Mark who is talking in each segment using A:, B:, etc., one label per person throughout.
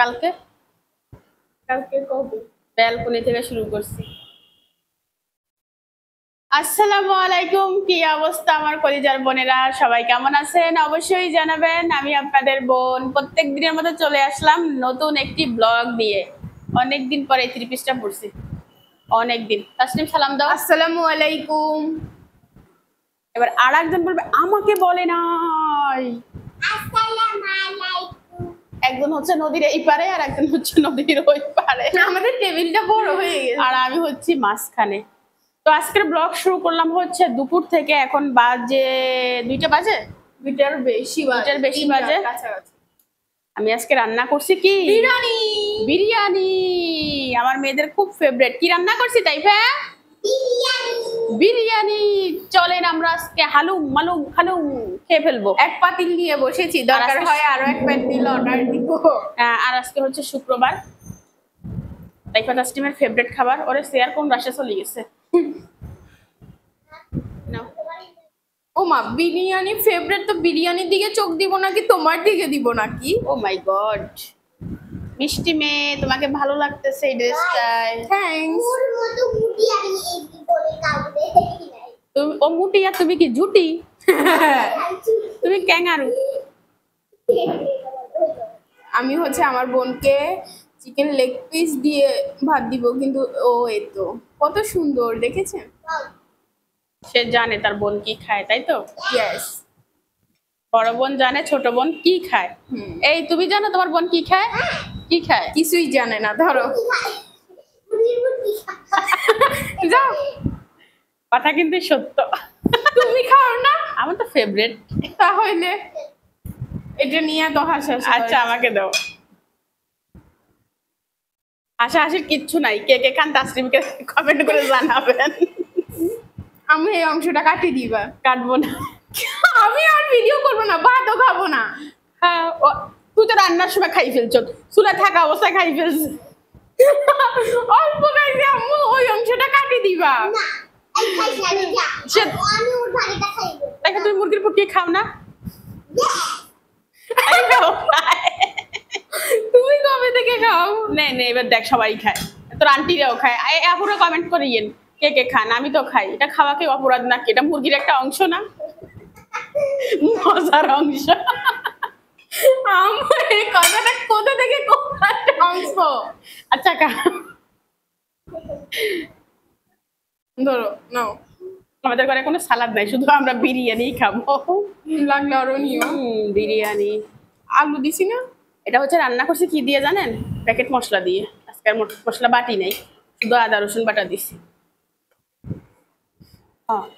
A: কালকে
B: কালকে কবে?
A: ব্যালকনি থেকে শুরু করছি। আসসালামু আলাইকুম, কি অবস্থা আমার কলিজার বোনেরা? সবাই কেমন আছেন অবশ্যই জানাবেন। আমি আপনাদের বোন প্রত্যেক দিনের মতো চলে আসলাম নতুন একটি ব্লগ নিয়ে। অনেকদিন পরে 30 পৃষ্ঠা পড়ছি, অনেকদিন। তাসনিম সালাম দাও।
B: আসসালামু আলাইকুম।
A: এবার আর একজন বলবে আমাকে বলে নাই। একজন হচ্ছে নদীর এই পারে আর একজন হচ্ছে নদীর ওই পারে।
B: আমাদের টেবিলটা বড় হয়ে গেছে
A: আর আমি হচ্ছি মাঝখানে। তো আজকের ব্লগ শুরু করলাম হচ্ছে দুপুর থেকে। এখন বাজে 2টা বাজে,
B: 2টার বেশি বাজে,
A: 2টার বেশি
B: 3টার
A: বাজে।
B: কাছাকাছি।
A: আমি আজকে রান্না করছি কি
B: বিরিয়ানি।
A: বিরিয়ানি। আমার মেয়েদের খুব ফেভারিট। কি রান্না করছি তাইফা? বিরিয়ানি। চলেন আমরা আজকে হালুম মালুম খালুম খেয়ে ফেলবো।
B: এক পাতিল নিয়ে বসেছি, দরকার হয় আরো এক পাতিল অর্ডার দিব।
A: আর আজকে হচ্ছে শুক্রবার, তাইফা তাসনিমের ফেভারিট খাবার। ওরে শেয়ার কোন রাশে চলে গেছে। নাও।
B: ও মা, বিরিয়ানি ফেভারিট, তো বিরিয়ানির দিকে চোখ দিব নাকি তোমার দিকে দিব নাকি?
A: ও মাই গড, মিষ্টি মেয়ে, তোমাকে ভালো লাগতেছে এই ড্রেসটায়।
B: থ্যাঙ্কস।
A: তুমি ও মুটি আর তুমি কি জুটি? তুমি ক্যাঙ্গারু।
B: আমি হচ্ছে আমার বোনকে চিকেন লেগ পিস দিয়ে ভাত দিব, কিন্তু ও এই তো কত সুন্দর দেখেছেন।
A: সে জানে তার বোন কি খায়, তাই তো?
B: ইয়েস।
A: বড় বোন জানে ছোট বোন কি খায়। এই তুমি জানো তোমার বোন কি খায়? কি খায়?
B: কিছুই জানে না, ধরো যাও।
A: কথা কিন্তু সত্য।
B: তুমি খাও না?
A: আমার তো ফেভারিট।
B: তাহলে এটা নিয়ে তো হাসাহাসি
A: আচ্ছা আমাকে দাও। হাসাহাসির কিচ্ছু নাই। কে কে খান তাসনিমকে কমেন্ট করে জানাবেন।
B: আমি এই অংশটা কাটি দিবা।
A: কাটবো না।
B: আমি আর ভিডিও করবো না, ভাতও খাবো না।
A: হ্যাঁ, তুই তো রান্নার সময় খাই ফেলছ, চুলা থাকা অবস্থায় খাই ফেলছ।
B: অল্প খাইছি আম্মু, ওই অংশটা কাটি দিবা।
A: দেখো তুমি মুরগির পুটকি খাও না?
B: তুমি কবে থেকে খাও?
A: নে নে, এবার দেখ সবাই খায়, তোর আন্টিরাও খায়। আপুরা কমেন্ট করিয়েন কে কে খান। আমি তো খাই। এটা খাওয়া কি অপরাধ নাকি? এটা মুরগির একটা অংশ না, মজার অংশ।
B: আমার এই কথাটা কোথা থেকে কোথায় অংশ?
A: আচ্ছা
B: ধরো নাও।
A: আমাদের ঘরে কোনো সালাদ নাই, শুধু আমরা বিরিয়ানি খাবো।
B: লাগলে আরো নিও।
A: বিরিয়ানি।
B: আলু দিছি না?
A: এটা হচ্ছে রান্না করছি কি দিয়ে জানেন? প্যাকেট মশলা দিয়ে। আজকে আর মশলা বাটি নেই, শুধু আদা রসুন বাটা দিছি।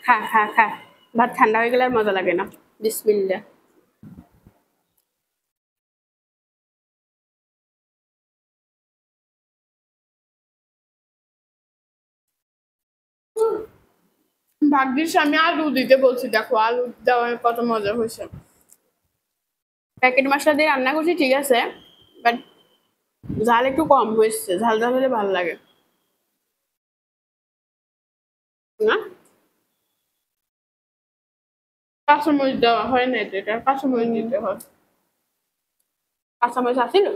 A: খা খা খা, ভাত ঠান্ডা হয়ে গেলে আর মজা লাগে না। বিসমিল্লাহ।
B: ভাগ্যিস আমি আলু দিতে বলছি, দেখো আলু দেওয়া কত মজা হয়েছে।
A: প্যাকেট মশলা দিয়ে রান্না করছি ঠিক আছে, বাট ঝাল একটু কম হয়েছে। ঝাল ঝাল হলে ভালো লাগে না?
B: কাঁচামরিচ দেওয়া হয় না, এটা কাঁচামরিচ দিতে হয়।
A: কাঁচামরিচ আছিল?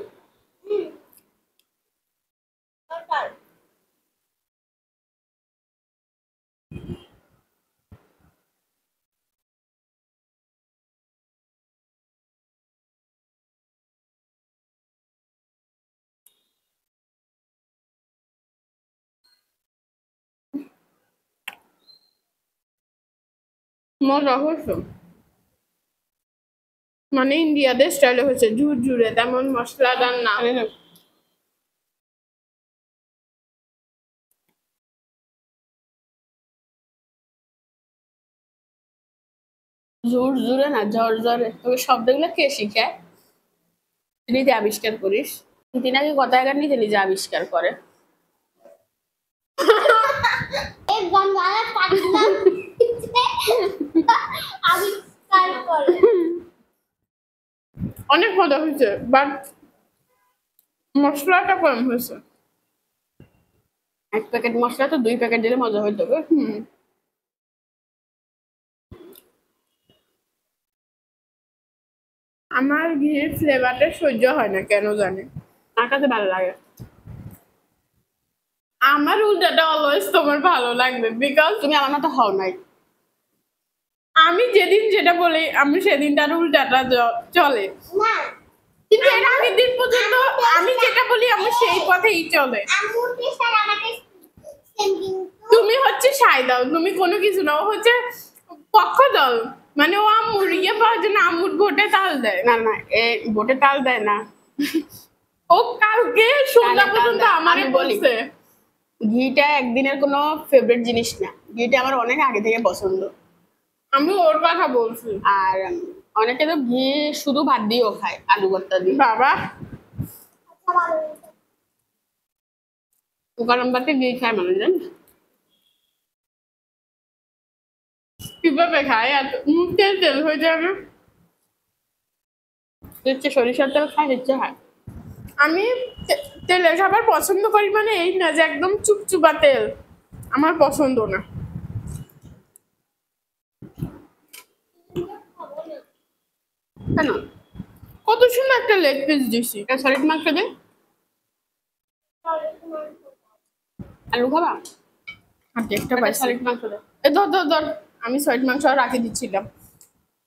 B: মজা হয়েছে, মানে ইন্ডিয়াদের স্টাইলে হয়েছে, ঝুরঝুরে, তেমন মশলাদার না।
A: জোর জোরে না, জ্বর জ্বরে। তোকে শব্দগুলো কে শিখায়? তুই নিজে আবিষ্কার করিস? তুই নাকি কথাগার নিজে নিজে আবিষ্কার করে।
B: অনেক মজা হয়েছে, বাট মশলাটা কম হয়েছে।
A: 1 প্যাকেট মশলা তো 2 প্যাকেট দিলে মজা হইতো।
B: আমার ঘির ফ্লেভারটা সহ্য হয় না কেন জানে।
A: আমার কাছে ভালো লাগে।
B: আমার উল্টাটা অলওয়েজ তোমার ভালো লাগবে, বিকজ
A: তুমি আমার মতো হও নাই।
B: আমি যেদিন যেটা বলি আমি সেদিন তার উল্টাটা চলে,
C: না
B: কিন্তু এর আগের দিন পর্যন্ত আমি যেটা বলি আমার সেই পথেই চলে।
C: আম্মুর টেস্ট আর আমার টেস্ট সেম, কিন্তু
B: তুমি হচ্ছে সাই দাও, তুমি কোনো কিছু না, ও হচ্ছে পক্ষ দল, মানে ও আম্মুর ইয়ে পাওয়ার জন্য আম্মুর ভোটে তাল দেয়।
A: না না, এ ভোটে তাল দেয় না।
B: ও কালকে সন্ধ্যা
A: তালে তাল
B: পর্যন্ত
A: দেয়।
B: আমারে
A: আমি বলি।
B: বলছে
A: ঘিটা একদিনের কোনো ফেভারিট জিনিস না, ঘিটা আমার অনেক আগে থেকে পছন্দ।
B: আমি ওর কথা বলছি।
A: আর অনেকে তো ঘি শুধু ভাত দিয়েও খায়, আলু ভর্তা দিয়ে।
B: বাবা
C: আচ্ছা ভালো।
A: গরম ভাতে ঘি খায় মানুষ, জানিস?
B: কিভাবে খায় এত মুখ তেল তেল হয়ে যাবে।
A: হচ্ছে সরিষার তেল খায়, হচ্ছে খায়।
B: আমি তেলের খাবার পছন্দ করি, মানে এই না যে একদম চুপচুপা তেল আমার পছন্দ না।
A: কেন?
B: কত সুন্দর একটা লেগ পিস দিছি।
A: এটা সলিড মাংস দে, আলু খাবা?
B: হাতে একটা পাইছি।
A: সলিড মাংস দে।
B: এ ধর ধর ধর, আমি সলিড মাংস আর রাখে দিচ্ছিলাম।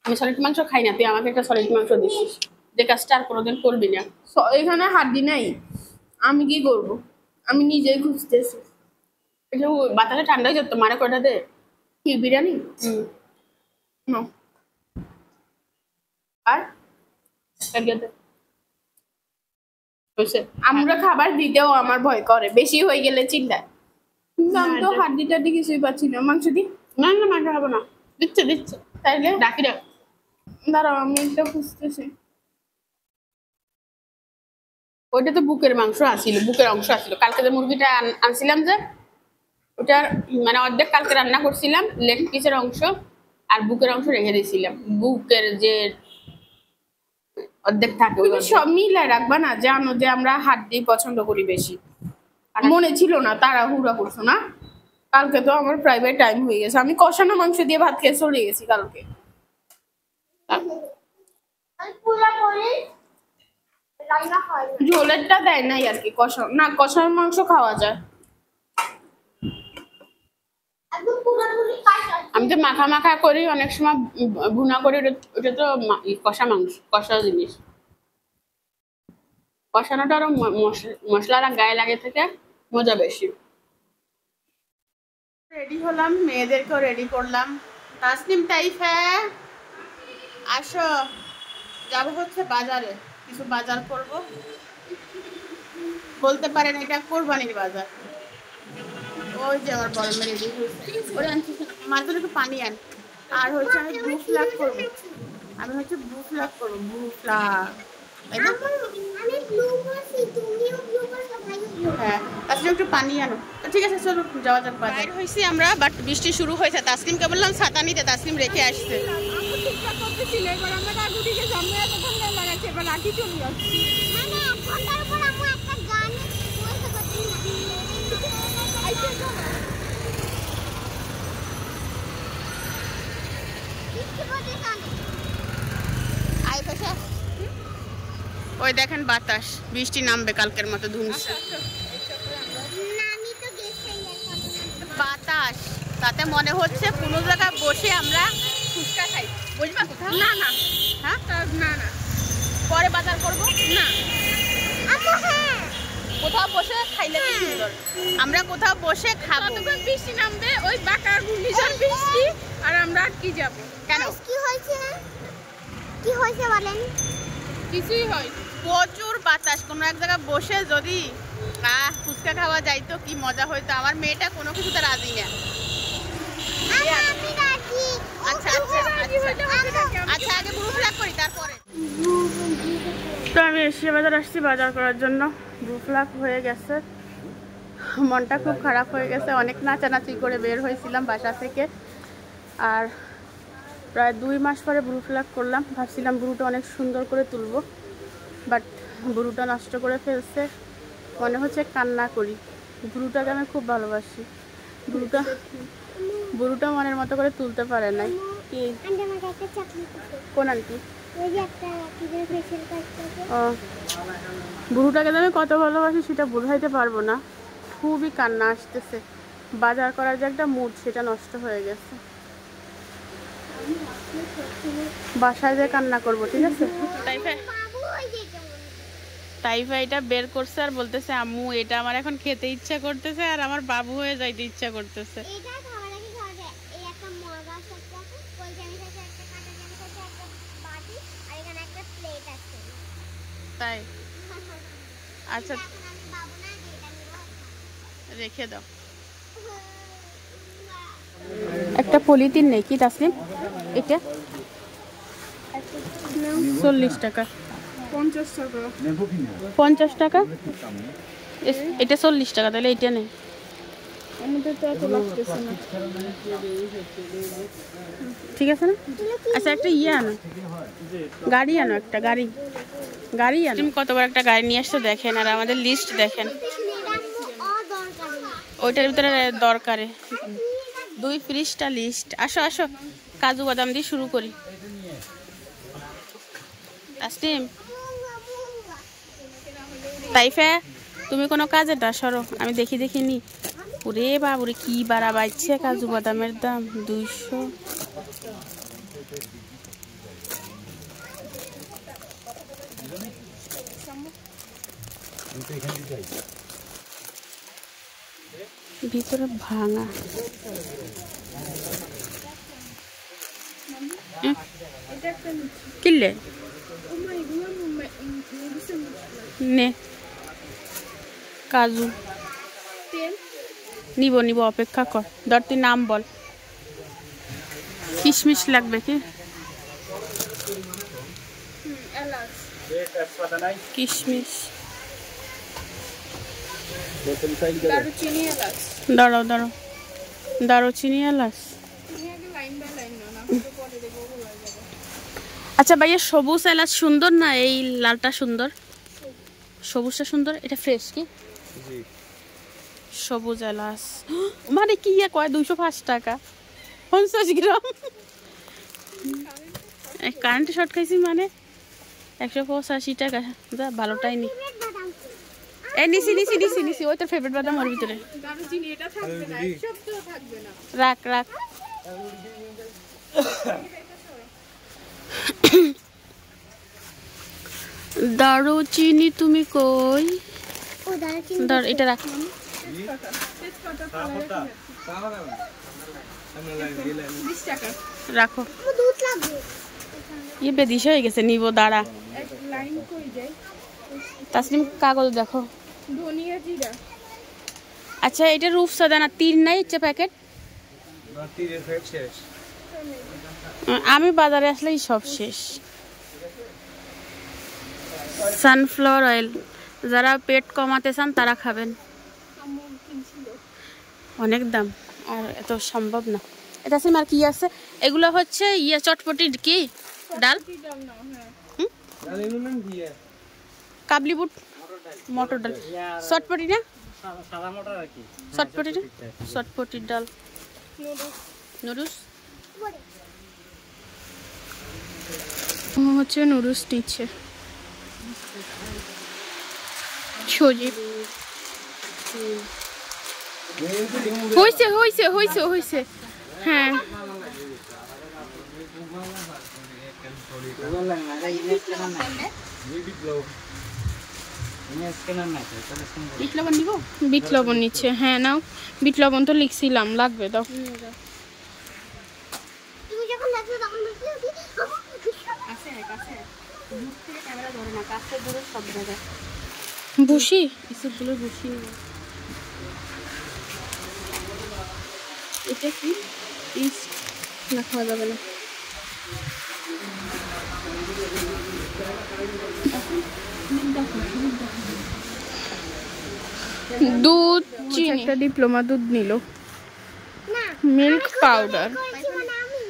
A: আমি সলিড মাংস খাই না, তুই আমাকে একটা সলিড মাংস দিস, যে কাজটা আর কোনোদিন করবি না।
B: এখানে হাড্ডি নাই, আমি কি করব? আমি নিজেই খুঁজতেছি।
A: এই যে বাতাসে ঠান্ডা হয়ে যেত, মারে কয়টা দে।
B: কি বিরিয়ানি? No.
A: আর একজন দে। হয়েছে?
B: আমরা খাবার দিতেও আমার ভয় করে, বেশি হয়ে গেলে চিল্লায়। কিন্তু আমি তো
A: না,
B: হাড্ডি টাড্ডি কিছুই পাচ্ছি না। মাংস দি
A: না না, মাংস খাবো না। দিচ্ছে দিচ্ছে,
B: তাইলে
A: ডাকি ডাক।
B: দাঁড়াও, আমি একটা খুঁজতেছি।
A: ওইটা তো বুকের মাংস আসিল, বুকের অংশ আসিল। কালকে যে মুরগিটা আনছিলাম, যে ওটার মানে অর্ধেক কালকে রান্না করছিলাম, লেগ পিসের অংশ আর বুকের অংশ রেখে দিয়েছিলাম। বুকের যে অর্ধেক থাকে, ওই
B: তুমি
A: অর্ধেক।
B: সব মিলাই রাখবা না, জানো যে আমরা হাড্ডি পছন্দ করি বেশি। আর মনে ছিল না, তাড়াহুড়া করছো না। কালকে তো আমার প্রাইভেট টাইম হয়ে গেছে, আমি কষানো মাংস দিয়ে ভাত খেয়ে চলে গেছি কালকে।
C: আমি পুরো করে রান্না হয় না।
B: ঝোলেরটা দেয় নাই আর কি, কষানো না, কষানো মাংস খাওয়া যায়।
C: একদম পুরোপুরি কাঁচা।
A: আমি তো মাখা মাখা করি, অনেক সময় ভুনা করি। ওটা তো কষা মাংস, কষা জিনিস। কষানোটা আরো মশলাটা গায়ে লাগে থেকে মজা বেশি। রেডি হলাম, মেয়েদেরকেও রেডি করলাম। তাসনিম তাইফা, আসো, যাবো হচ্ছে বাজারে, কিছু বাজার করব। বলতে পারেন এটা কোরবানির বাজার। ওই যে আমার বড় মেয়ে রেডি হয়েছে, ওরে আনছি, মাঝে একটু পানি আন। আর হচ্ছে আমি ব্লু ফ্ল্যাগ করবো, আমি হচ্ছে ব্লু ফ্ল্যাগ করবো, ব্লু ফ্ল্যাগ, তাই না?
C: আমি ব্লু করছি, তুমিও ব্লু করছো, ভাইও ব্লু।
A: হ্যাঁ, তাসনিম একটু পানি আনো। তো ঠিক আছে, চলো যাওয়া যাক বাজার। বাইরে হয়েছি আমরা, বাট বৃষ্টি শুরু হয়েছে। তাসনিমকে বললাম ছাতা নিতে, তাসনিম রেখে আসছে।
C: মানে ঘন্টার উপর আম্মু একটা গান বলতে পারছি না। বৃষ্টি পড়তেছে অনেক।
A: আয় পেশা। ওই দেখেন বাতাস, বৃষ্টি নামবে কালকের মতো ধুমছে।
C: নানি তো গেছেই এখন।
A: বাতাস, তাতে মনে হচ্ছে কোনো জায়গায় বসে আমরা ফুচকা খাই। বুঝবা কোথাও?
B: না না,
A: হ্যাঁ,
B: না না,
A: পরে বাজার করবো
B: না।
C: আম্মু হ্যাঁ,
A: কোথাও বসে খাইলে কি সুন্দর। আমরা কোথাও বসে খাবো।
B: ততক্ষণ বৃষ্টি নামবে, ওই বাঁকার ঘূর্ণিঝড় বৃষ্টি, আর আমরা কি যাব?
A: কেন?
C: কি হয়েছে? কি হয়েছে বলেন?
B: কিছুই হয়।
A: প্রচুর বাতাস, কোনো এক জায়গায় বসে যদি ফুচকা খাওয়া যাইতো কি মজা হইতো। আমার মেয়েটা কোনো কিছুতে রাজি না।
C: আমি রাজি।
A: আচ্ছা আচ্ছা আচ্ছা, আগে ব্লু ফ্ল্যাগ করি তারপরে। তো আমি এশিয়া বাজার আসছি বাজার করার জন্য। ব্লু ফ্ল্যাগ হয়ে গেছে, মনটা খুব খারাপ হয়ে গেছে। অনেক নাচানাচি করে বের হয়েছিলাম বাসা থেকে, আর প্রায় 2 মাস পরে ব্লু ফ্ল্যাগ করলাম। ভাবছিলাম ব্লুটা অনেক সুন্দর করে তুলবো, বাট ব্লুটা নষ্ট করে ফেলছে। মনে হচ্ছে কান্না করি। ব্লুটাকে আমি খুব ভালোবাসি। ব্লুটা মনের মতো করে তুলতে পারে নাই। কি
C: আন্টি আমাকে একটা চকলেট দিতে।
A: কোন আন্টি?
C: ওই যে একটা কিডের ফেশিয়াল করতে
A: ও বুড়োটাকে তো আমি কত ভালোবাসি সেটা বোঝাইতে পারবো না। খুবই কান্না আসতেছে। বাজার করার যে একটা মুড সেটা নষ্ট হয়ে গেছে। বাসায় যে কান্না করবো, ঠিক আছে?
C: বাবু ওই যে কেমন
A: তাইফা এটা বের করছে আর বলতেছে আম্মু এটা আমার এখন খেতে ইচ্ছা করতেছে আর আমার বাবু হয়ে যাইতে ইচ্ছা করতেছে।
C: এটা খাবার আগে খাওয়া যায়। এই একটা মগ আছে, একটা কোল চামচ আছে, একটা কাঁটা চামচ আছে, একটা বাটি আর এখানে একটা প্লেট আছে।
A: তাই আচ্ছা
C: এখন আমি বাবু না যে এটা নিব।
A: রেখে দাও। একটা পলিথিন নেই কি তাসলিম? এটা 40 টাকা।
B: 50 টাকা।
A: 50 টাকা? এটা 40 টাকা, তাহলে এটা নেই।
B: আমাদের তো এত লাগতেছে না।
A: ঠিক আছে না? আচ্ছা একটা ইয়ে আনো, গাড়ি আনো, একটা গাড়ি আনো। তুমি কত বড় একটা গাড়ি নিয়ে আসছো দেখেন, আর আমাদের লিস্ট দেখেন। ওইটার ভিতরে দরকারে 2 পৃষ্ঠা লিস্ট। আসো আসো, কাজু বাদাম দিয়ে শুরু করি। তাসলিম, তাইফা তুমি কোনো কাজে টা সরো, আমি দেখি নি। ওরে বাবুরে কি বাড়া বাইছে কাজু বাদামের দাম 200। ভিতরে ভাঙা। কিনলে নে কাজু নিব অপেক্ষা কর। ধর তুই নাম বল। কিশমিশ লাগবে কি? কিশমিশ,
B: দারুচিনি, এলাচ।
A: দাঁড়াও দারুচিনি, এলাচ। আচ্ছা ভাইয়া, সবুজ এলাচ সুন্দর না এই লালটা সুন্দর? সবুজটা সুন্দর। এটা ফ্রেশ কি? সবুজ এলাচ মানে কি কয় 205 টাকা 50 গ্রাম। কারেন্ট শর্ট খাইছি মানে 185 টাকা। যা ভালোটাই নি। এই নিছি ওই তোর ফেভারিট বাদাম ওর ভিতরে।
B: দারুচিনি এটা থাকবে না, এক সপ্তাহ থাকবে না।
A: রাখ। দারুচিনি তুমি কই?
C: ও দারুচিনি
A: এটা রাখ। রাখো।
C: দুধ লাগবে।
A: বেদিশ হয়ে গেছে, নিব দাঁড়া।
B: এক লাইন কই যায়।
A: তাসলিম কাগজ দেখো।
B: ধনিয়া জিরা।
A: আচ্ছা এটা রূপসাদা না, তীর নাই ইচ্ছে প্যাকেট? আমি বাজারে আসলেই সব শেষ। সানফ্লাওয়ার অয়েল, যারা পেট কমাতে চান তারা খাবেন। অনেক দাম আর এত সম্ভব না। এটা আছে আর কি আছে? এগুলো হচ্ছে চটপটি কি ডাল, কাবলি বুট, মটর ডাল, চটপটি না? চটপটির ডাল, নুডলস।
B: হচ্ছে নুডলস দিচ্ছে। সজি হয়েছে। হ্যাঁ বিট লবণ নিচ্ছে। হ্যাঁ নাও, বিট লবণ তো লিখছিলাম, লাগবে দাও।
C: তুমি যখন লাগবে তখন বলছি
B: ভুসি
A: এটা কি
B: না, খাওয়া যাবে না। দুধ, চিনি। একটা ডিপ্লোমা দুধ নিল।
C: না
B: মিল্ক পাউডার,
C: করেছি মানে আমি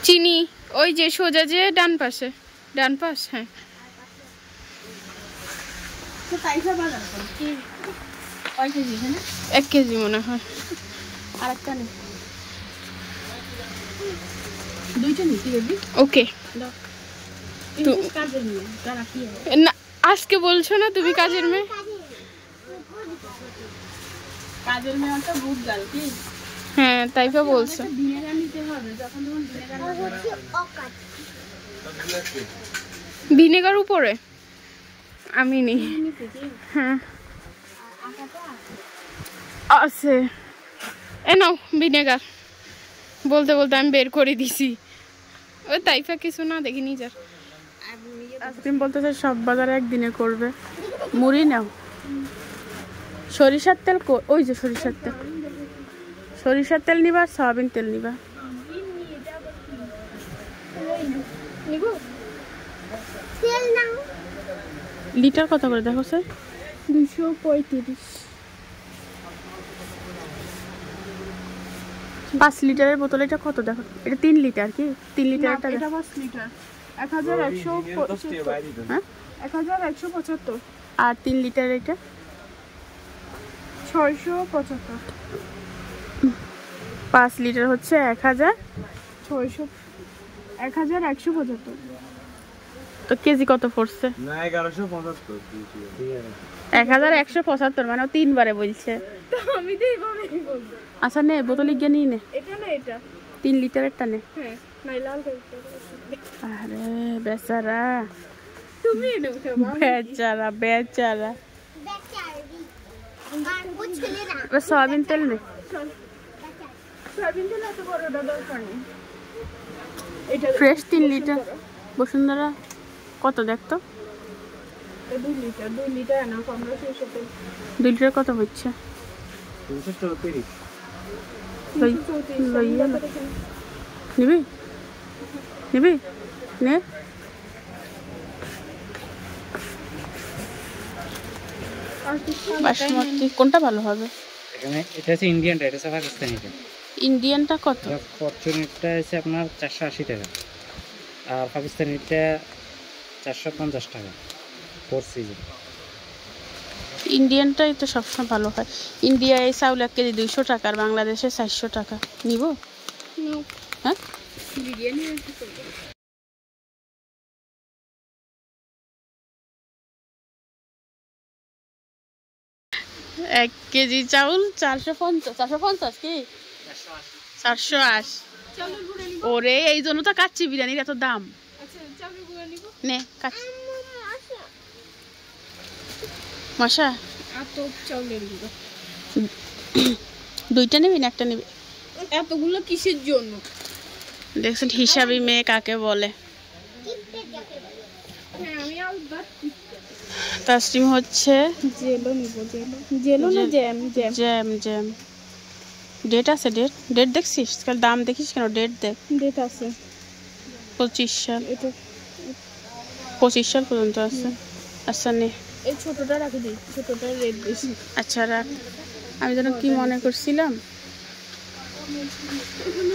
B: চিনি। ওই যে সোজা যে ডান পাশ, হ্যাঁ। 1 কেজি মনে হয়।
A: আরেকটা নেই। দুইটা নিতে বেবি
B: ওকে
A: দাও
B: তো
A: কাজের মেয়ে যারা কি
B: না আজকে বলছো না তুমি কাজের মেয়ে?
A: কাজের মেয়েটা বুক গাল কি
B: হ্যাঁ তাই তো বলছো।
A: ভিনেগার নিতে হবে যখন তখন ভিনেগার
B: ভিনেগার উপরে আমি নি। হ্যাঁ আছে এ নাও ভিনেগার। বলতে বলতে আমি বের করে দিছি। ওই তাইফা কিছু না দেখিনি যা।
A: আইসক্রিম বলতেছে সব বাজারে একদিনে করবে। মুড়ি নাও, সরিষার তেল ওই যে সরিষার তেল, সরিষার তেল নিবা আর সয়াবিন তেল নিবা।
C: তেল নাও
A: লিটার কত করে দেখো স্যার?
B: 235।
A: 5 লিটারের বোতল এটা কত দেখো? এটা 3 লিটার কি? 3 লিটারটা
B: এটা 5 লিটার 1175।
A: হ্যাঁ
B: 1175
A: আর 3 লিটার এটা
B: 675।
A: 5 লিটার হচ্ছে
B: 1175।
A: তো কেজি কত পড়ছে?
D: না 1175।
A: 1175 মানে ও 3 বারে বলছে।
B: আমি তো এইভাবেই বলবো।
A: আচ্ছা নে বোতল গিয়ে নিয়ে নে,
B: এটা না এটা
A: 3 লিটারেরটা নে।
B: হ্যাঁ নাই লাল কালারটা।
A: আরে বেচারা
B: তুমি নেও
A: বেচারা বেচারা।
C: বেচারি আর ও ছেলে না
A: এবার সয়াবিন তেল নে।
B: সয়াবিন তেল এত বড়টা দরকার নেই। এটা
A: ফ্রেশ 3 লিটার বসুন্ধরা কত দেখতো?
B: 2 লিটার 2 লিটার না আমরা শেষ হতে
A: 2 লিটার কত হচ্ছে?
D: 334।
A: লইয়া লো। নিবি নিবি নে। বাসমতি কোনটা ভালো হবে?
D: এখানে এটা হচ্ছে ইন্ডিয়ানটা, এটা হচ্ছে পাকিস্তানিটা।
A: ইন্ডিয়ানটা কত?
D: ফরচুনেটটা হচ্ছে আপনার 480 টাকা আর পাকিস্তানিটা 450 টাকা। 4 সিজন
A: ইন্ডিয়ানটাই তো সবসময় ভালো হয়। ইন্ডিয়ায় চাউল 1 কেজি 200 টাকা আর বাংলাদেশে 400 টাকা। নিব? হ্যাঁ
B: বিরিয়ানি
A: 1 কেজি চাউল 450 কি 480? ওরে এই জন্য তো কাচ্চি বিরিয়ানির এত দাম।
B: আচ্ছা চাউল গুঁড়া নিব
A: নে কাচ্চি মশা
B: এত চাউলের গুঁড়ো।
A: দুইটা নিবি না একটা নিবি?
B: এতগুলো কিসের জন্য?
A: দেখছেন হিসাবি মেয়ে কাকে বলে।
B: হ্যাঁ আমি আলবাত
A: তাসলিম হচ্ছে
B: জেলো নিব। জেলো না jam jam
A: jam jam. Date আছে? ডেট দেখছিস? কাল দাম দেখিস কেন? ডেট দেখ।
B: ডেট আছে
A: 25 সাল,
B: এটা
A: 25 সাল পর্যন্ত আছে। আচ্ছা নে
B: এই ছোটটা রাখি দিই, ছোটটা রেট বেশি।
A: আচ্ছা রাখ। আমি যেন কি মনে করছিলাম,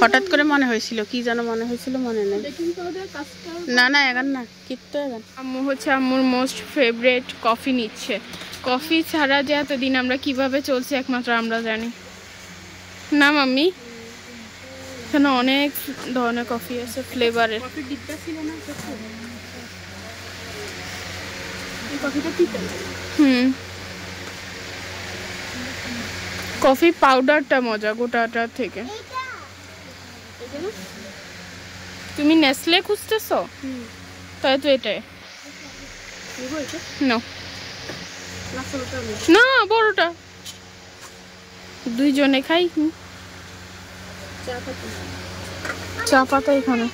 A: হঠাৎ করে মনে হয়েছিল, কি যেন মনে হয়েছিল মনে নেই।
B: দেখুন তো ওদের কাজটা।
A: না না এগান না কিত্তো এগান।
B: আম্মু হচ্ছে আম্মুর মোস্ট ফেভারিট কফি নিচ্ছে। কফি ছাড়া যে এতদিন আমরা কিভাবে চলছি একমাত্র আমরা জানি না মাম্মি। এখানে অনেক ধরনের কফি আছে ফ্লেভারের।
A: কফি ডিব্বা ছিল না
B: কফিটা কি? কফি পাউডারটা মজা গোটাটা থেকে। তুমি নেসলে খুঁজতেছ? তাই তো এটাই না না বড়টা দুইজনে খাই। চা পাতা এখানে,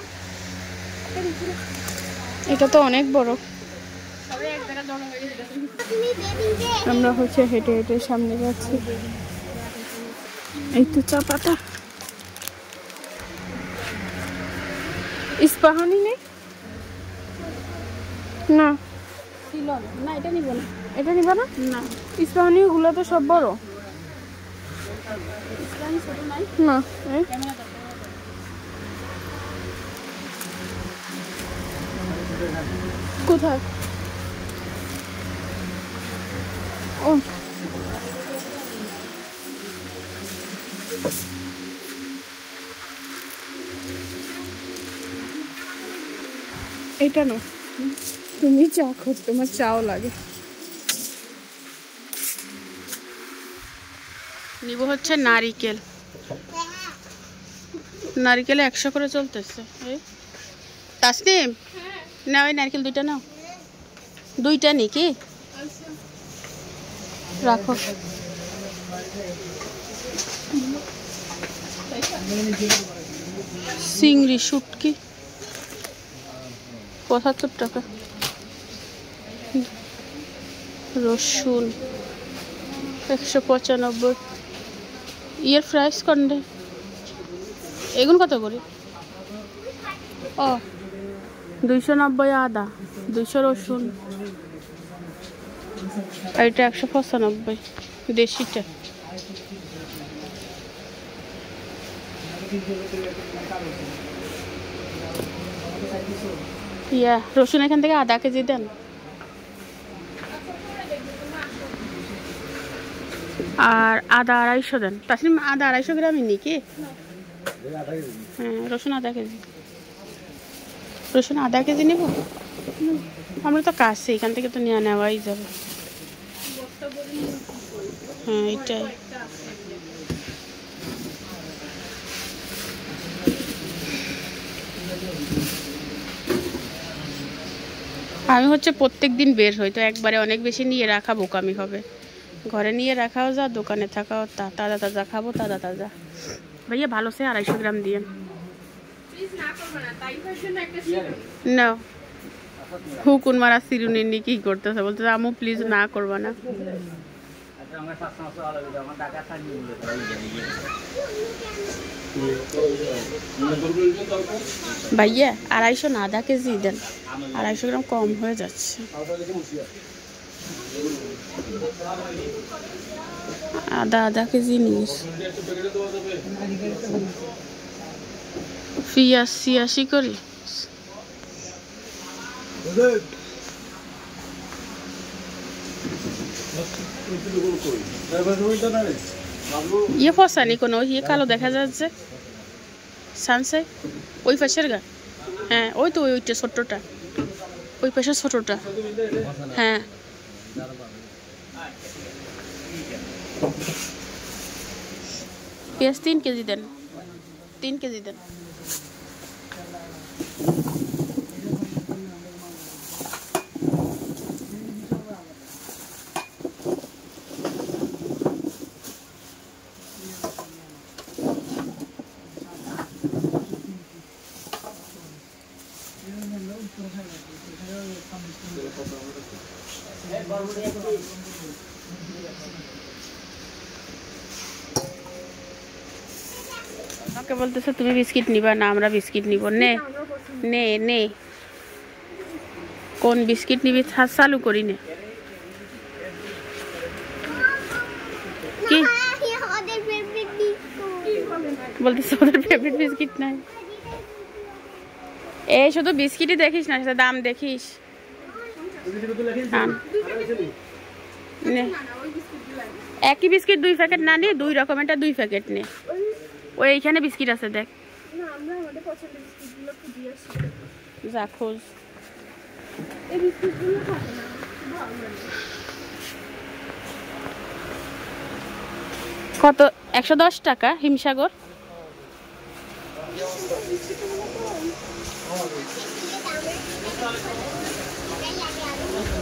B: এটা তো অনেক বড়। আমরা হচ্ছে হেঁটে হেঁটে সামনে যাচ্ছি। এই তো চা পাতা। ইস্পাহানি নেই না?
A: ছিল না, এটা নিব না।
B: এটা নিবা না?
A: না
B: ইস্পাহানি গুলো তো সব বড়
A: ছোট নাই।
B: না। কোথায়? ও কেন? তুমি চা খো, তোমার চাও লাগে।
A: নিব হচ্ছে নারিকেল, নারিকেলে 100 করে চলতেছে। এই তাসনিম, না ওই নারকেল দুইটা নাও, দুইটা নি কি রাখো। চিংড়ি শুটকি 75 টাকা, রসুন 195, ইয়ের ফ্রাইস কন্ডে এগুন কত করে? ও 290 আদা, 200 রসুন, আর এটা 195 দেশিটা। ইয়া রসুন এখান থেকে আধা কেজি দেন। আর আদা 250 দেন। তাসনিম আদা 250 গ্রামই নি কি? হ্যাঁ রসুন আধা কেজি, রসুন আধা কেজি নেব। আমরা তো কাছে, এখান থেকে তো নিয়ে নেওয়াই যাবে। হ্যাঁ এটাই। আমি হচ্ছে প্রত্যেক দিন বের হই, তো একবারে অনেক বেশি নিয়ে রাখা বোকামি হবে। ঘরে নিয়ে রাখাও যা, দোকানে থাকাও তা। তাজা তাজা খাবো, তাজা তাজা। ভাইয়া ভালো সে 250 গ্রাম দিয়ে না। হুকুন মারা সিরুনি নি কি করতেছে, বলতেছে আমু প্লিজ না করবা না। ভাইয়া 250 না, আধা কেজি দেন। 250 গ্রাম কম হয়ে যাচ্ছে। আধা কেজি নিস। পিঁয়াজ 86 করি। ইয়ে ফসানি কোনো, ইয়ে কালো দেখা যাচ্ছে সানসে ওই পাশের গা। হ্যাঁ ওই তো ওইটা ছোট্টটা, ওই পাশের ছোটটা। হ্যাঁ পেঁয়াজ 3 কেজি দেন, 3 কেজি দেন। আমাকে বলতেছে তুমি বিস্কিট নিবা না, আমরা বিস্কিট নিব। নে নে নে, কোন বিস্কিট নিবি চালু করি নে। কি বলতেছে ওদের ফেভারিট বিস্কিট নাই। এই শুধু বিস্কিটই দেখিস না, সেটা দাম দেখিস। একই বিস্কিট 2 প্যাকেট না নিয়ে 2 রকমেরটা 2 প্যাকেট নে। ওই এইখানে বিস্কিট আছে দেখ, যা খোঁজ। কত? 110 টাকা হিমসাগর।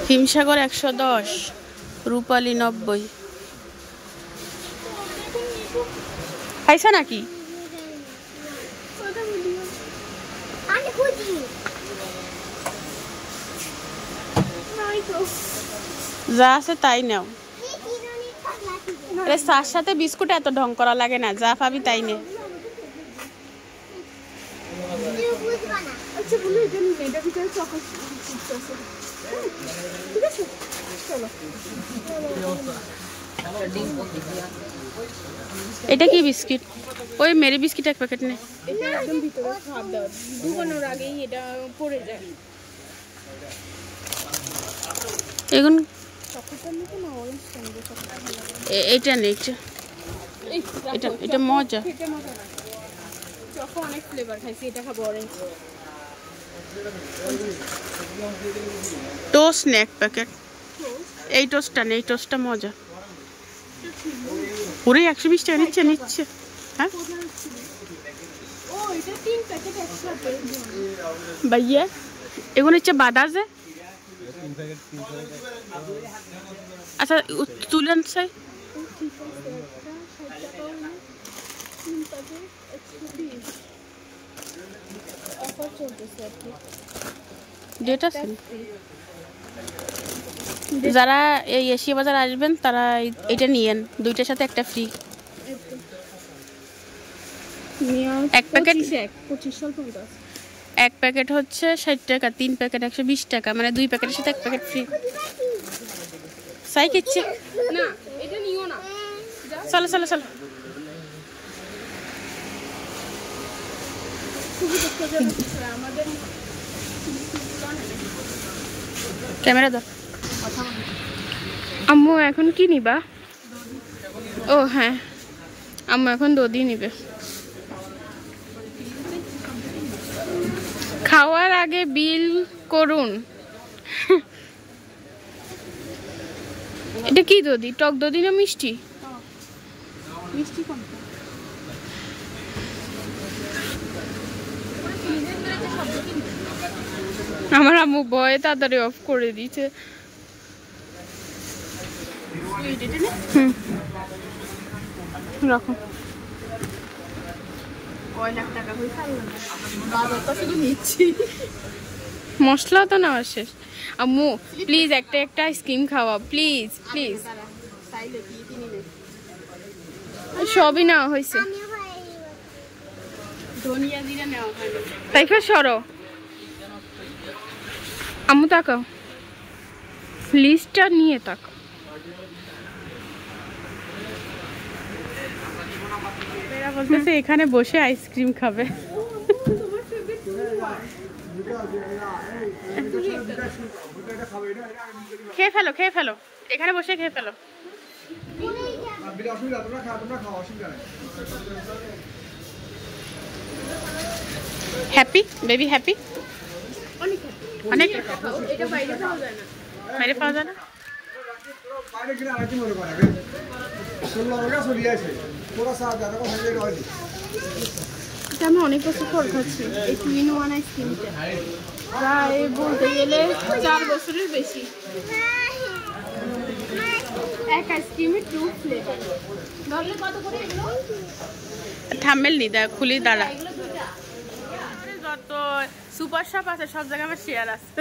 A: হিমসাগর 110, রূপালী 90। খাইছা নাকি? যা আছে তাই নাও। চার সাথে বিস্কুট এত ঢং করা লাগে না, যা পাবি তাই নে। এটা কি বিস্কিট? ওই মেরি বিস্কিট 1 প্যাকেট নে।
B: একদম ভিতরে ভাত দাও, ডুবানোর আগেই এটা পড়ে যায়।
A: এগুন
B: চকলেটের মতো না, অরেঞ্জ ক্যান্ডি
A: এটা নে, এটা এটা মজা।
B: খেতে মজা লাগে। চকো অনেক ফ্লেভার খাইছি, এটা খাবো অরেঞ্জ।
A: টোস্ট নে 1 প্যাকেট। এই টোস্টটা নে, এই টোস্টটা মজা। ওরে 120 টাকা নিচ্ছে। হ্যাঁ ভাইয়া এগুলো হচ্ছে বাদাজে। আচ্ছা তুলেন সাই ডেট আছে। যারা এই এশিয়া বাজার আসবেন তারা এটা নিয়েন, 2টার সাথে একটা ফ্রি। 1 প্যাকেট 1 প্যাকেট হচ্ছে 60 টাকা, 3 প্যাকেট 120 টাকা, মানে 2 প্যাকেটের সাথে 1 প্যাকেট ফ্রি। সাই কিচ্ছে
B: না এটা নিও না।
A: চলো চলো চলো। ক্যামেরা ধর।
B: আম্মু এখন কি নিবা? ও হ্যাঁ, আম্মু এখন দধি নিবে। খাওয়ার আগে বিল করুন। এটা কি দধি? টক দধি না মিষ্টি? আমার আম্মু ভয়ে তাড়াতাড়ি অফ করে দিয়েছে। রাখো। মশলাও তো নেওয়া শেষ। আম্মু প্লিজ একটা আইসক্রিম খাওয়া, প্লিজ প্লিজ। সবই নেওয়া হয়েছে।
C: আমিও ভাই
A: ধনিয়া জিরা নেওয়া হয়।
B: তাই ফের সরো। আম্মু তাকাও, লিস্টটা নিয়ে তাকাও।
A: বলতেছে এখানে বসে আইসক্রিম খাবে। খেয়ে ফেলো, এখানে বসে খেয়ে ফেলো। Happy baby, happy? অনেক বাইরে পাওয়া যায় না।
B: আমি অনেক বছর পর খাচ্ছি এই 2-in-1 আইসক্রিমটা। প্রায় বলতে গেলে 4 বছরের বেশি। এক আইসক্রিমে 2 ফ্লেভার। ধরলে কত করে এগুলো?
A: থাম্বনেল নি দা, খুলি দাঁড়া। যত সুপার শপ আছে সব জায়গায় আমার শেয়ার আছে।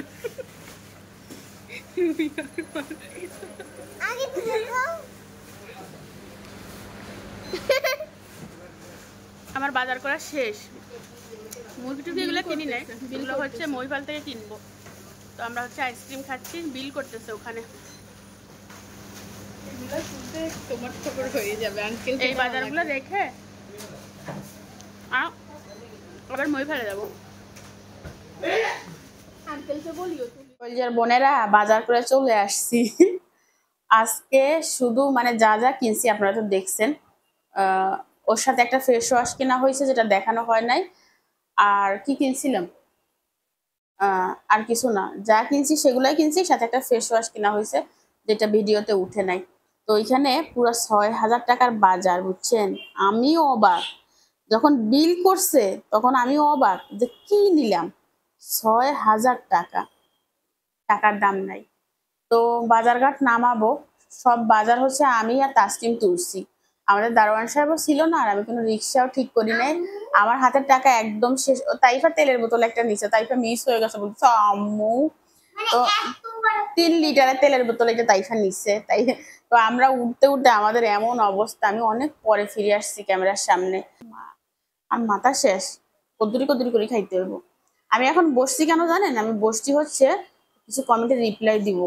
C: আগে তুমি খাও।
A: আমার বাজার করা শেষ। মুরগি টুরগি এগুলো কিনি নাই, এগুলো হচ্ছে মহিপাল থেকে কিনবো। তো আমরা হচ্ছে আইসক্রিম খাচ্ছি, বিল করতেছে ওখানে। এই বাজারগুলো রেখে আবার মহিপালে যাবো। কলিজার বোনেরা বাজার করে চলে আসছি। আজকে শুধু মানে যা যা কিনছি আপনারা তো দেখছেন। ওর সাথে একটা ফেস ওয়াশ কেনা হয়েছে, যেটা দেখানো হয় নাই। আর কি কিনছিলাম, আর কিছু না, যা কিনছি সেগুলাই কিনছি, সাথে একটা ফেস ওয়াশ কেনা হয়েছে যেটা ভিডিওতে উঠে নাই। তো এখানে পুরো 6000 টাকার বাজার, বুঝছেন? আমিও অবাক, যখন বিল করছে তখন আমিও অবাক যে কি নিলাম, 6000 টাকা, টাকার দাম নাই। তো বাজারঘাট নামাবো, সব বাজার হচ্ছে আমি আর তাসলিম তুলছি। আমাদের দারোয়ান সাহেবও ছিল না, আর আমি কোনো রিক্সাও ঠিক করি নাই। আমার হাতের টাকা একদম শেষ। তাইফা তেলের বোতল একটা নিচে, তাইফা মিস হয়ে গেছে, বলছে আম্মু। তো 3 লিটারের তেলের বোতল এটা তাইফা নিচ্ছে। তাই তো আমরা উঠতে উঠতে আমাদের এমন অবস্থা, আমি অনেক পরে ফিরে আসছি ক্যামেরার সামনে। আর মাথা শেষ, কদ্দুরি করে খাইতে হইব। আমি এখন বসছি কেন জানেন? আমি বসছি হচ্ছে কিছু কমেন্টে রিপ্লাই দিব।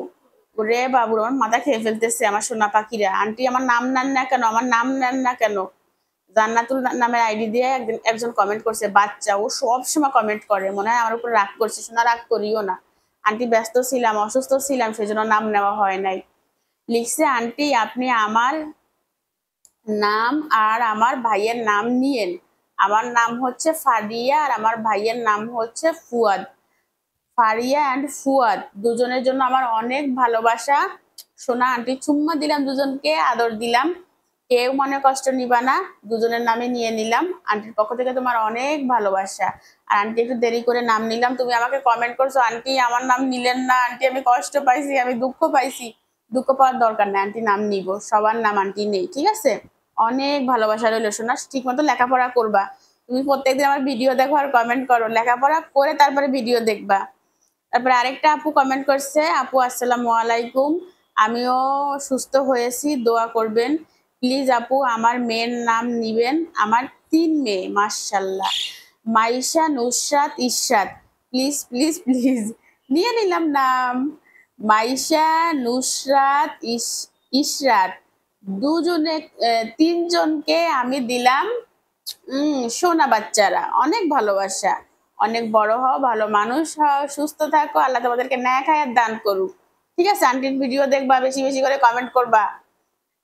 A: রে বাবুর আমার মাথা খেয়ে ফেলতেছে আমার সোনা পাখিরা। আন্টি আমার নাম নেন না কেন, আমার নাম নেন না কেন? জান্নাতুল নামের আইডি দিয়ে একজন কমেন্ট করছে, বাচ্চা, ও সব সময় কমেন্ট করে, মনে হয় আমার উপর রাগ করছে। সোনা রাগ করিও না, আন্টি ব্যস্ত ছিলাম, অসুস্থ ছিলাম, সেজন্য নাম নেওয়া হয় নাই। লিখছে, আন্টি আপনি আমার নাম আর আমার ভাইয়ের নাম নিয়েন। আমার নাম হচ্ছে ফারিয়া আর আমার ভাইয়ের নাম হচ্ছে ফুয়াদ। ফারিয়া অ্যান্ড ফুয়াদ দুজনের জন্য আমার অনেক ভালোবাসা। সোনা আন্টি চুম্মা দিলাম, দুজনকে আদর দিলাম, কেউ মনে কষ্ট নিবা না, দুজনের নামে নিয়ে নিলাম। আন্টির পক্ষ থেকে তোমার অনেক ভালোবাসা। আর আন্টি একটু দেরি করে নাম নিলাম, তুমি আমাকে কমেন্ট করছো আন্টি আমার নাম নিলেন না, আন্টি আমি কষ্ট পাইছি, আমি দুঃখ পাইছি। দুঃখ পাওয়ার দরকার নেই, আন্টি নাম নিব, সবার নাম আন্টি নেই, ঠিক আছে? অনেক ভালোবাসা রইল সোনা, ঠিক মতো লেখাপড়া করবা। তুমি প্রত্যেকদিন আমার ভিডিও দেখো আর কমেন্ট করো, লেখাপড়া করে তারপরে ভিডিও দেখবা। তারপরে আরেকটা আপু কমেন্ট করছে, আপু আসসালামু আলাইকুম, আমিও সুস্থ হয়েছি, দোয়া করবেন প্লিজ আপু, আমার মেয়ের নাম নিবেন, আমার 3 মেয়ে মাশাল্লাহ, Maisha, Nusrat, Ishrat, please please please. নিয়ে নিলাম নাম, মাইশা, নুসরাত, ইশরাত, দুজনে 3 জনকে আমি দিলাম সোনা বাচ্চারা। অনেক ভালোবাসা, অনেক বড় হও, ভালো মানুষ হও, সুস্থ থাকো, আল্লাহ তোমাদেরকে ন্যাক হায়াত দান করুক, ঠিক আছে? আন্টির ভিডিও দেখবা, বেশি বেশি করে কমেন্ট করবা।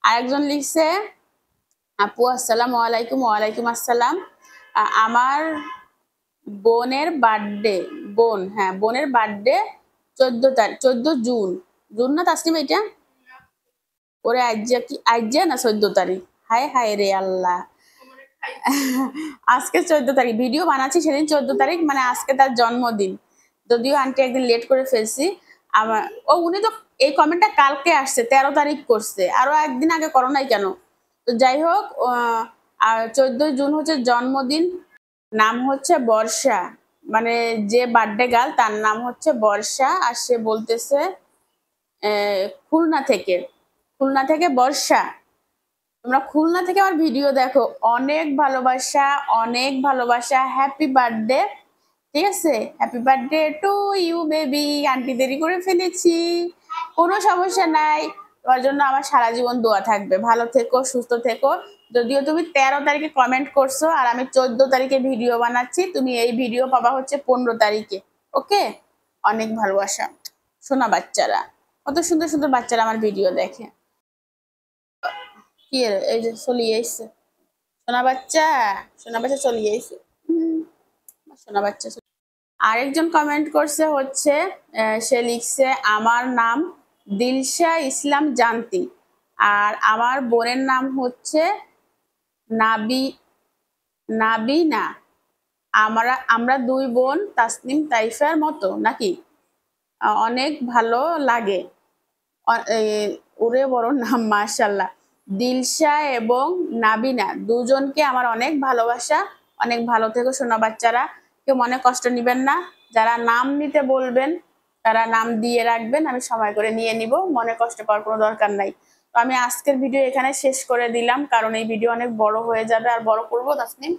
A: আরেকজন লিখছে, আপু আসসালামু আলাইকুম। ওয়ালাইকুম আসসালাম, আমার বোনের বার্থডে, বোনের বার্থডে 14 জুন, জুন না তাসনিম এটা? ওরে আজ্জা না 14 তারিখ, হায় হায় রে আল্লাহ। আজকে 14 তারিখ, ভিডিও বানাচ্ছি সেদিন 14 তারিখ, মানে আজকে তার জন্মদিন। যদিও আন্টি একদিন লেট করে ফেলছি। আমার উনি তো এই কমেন্টটা কালকে আসছে, 13 তারিখ করছে, আরো একদিন আগে করো নাই কেন? তো যাই হোক, 14 জুন হচ্ছে জন্মদিন, নাম হচ্ছে বর্ষা, মানে যে বার্থডে গার্ল তার নাম হচ্ছে বর্ষা। আর সে বলতেছে খুলনা থেকে বর্ষা, তোমরা খুলনা থেকে আমার ভিডিও দেখো, অনেক ভালোবাসা, অনেক ভালোবাসা, হ্যাপি বার্থডে, ঠিক আছে? Happy birthday to you baby. Aunty দেরি করে ফেলেছি, কোনো সমস্যা নাই, তোমার জন্য আমার সারা জীবন দোয়া থাকবে, ভালো থেকো, সুস্থ থেকো। যদিও তুমি 13 তারিখে কমেন্ট করছো আর আমি 14 তারিখে ভিডিও বানাচ্ছি, তুমি এই ভিডিও পাবা হচ্ছে 15 তারিখে, ওকে? অনেক ভালোবাসা। সোনা বাচ্চারা, কত সুন্দর সুন্দর বাচ্চারা আমার ভিডিও দেখে। কি এই যে চলিয়ে এসছে সোনা বাচ্চা, চলিয়ে এসছে, সোনা বাচ্চা। আরেকজন কমেন্ট করছে হচ্ছে, সে লিখছে, আমার নাম দিলশা ইসলাম জান্তি, আর আমার বোনের নাম হচ্ছে নাবিনা। আমরা 2 বোন তাসনিম তাইফার মতো নাকি? অনেক ভালো লাগে, ওরে বড় নাম মাশাল্লাহ। দিলশা এবং নাবিনা দুজনকে আমার অনেক ভালোবাসা, অনেক ভালো থেকো সোনা বাচ্চারা, কেউ মনে কষ্ট নিবেন না। যারা নাম নিতে বলবেন তারা নাম দিয়ে রাখবেন, আমি সময় করে নিয়ে নিব, মনে কষ্ট পাওয়ার কোনো দরকার নাই। তো আমি আজকের ভিডিও এখানে শেষ করে দিলাম, কারণ এই ভিডিও অনেক বড় হয়ে যাবে। আর বড় করবো তাসনিম?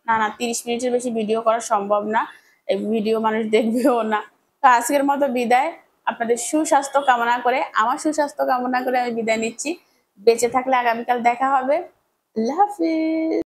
A: না 30 মিনিটের বেশি ভিডিও করা সম্ভব না, এই ভিডিও মানুষ দেখবেও না। তো আজকের মতো বিদায়, আপনাদের সুস্বাস্থ্য কামনা করে, আমার সুস্বাস্থ্য কামনা করে আমি বিদায় নিচ্ছি। বেঁচে থাকলে আগামীকাল দেখা হবে। আল্লাহ হাফিজ।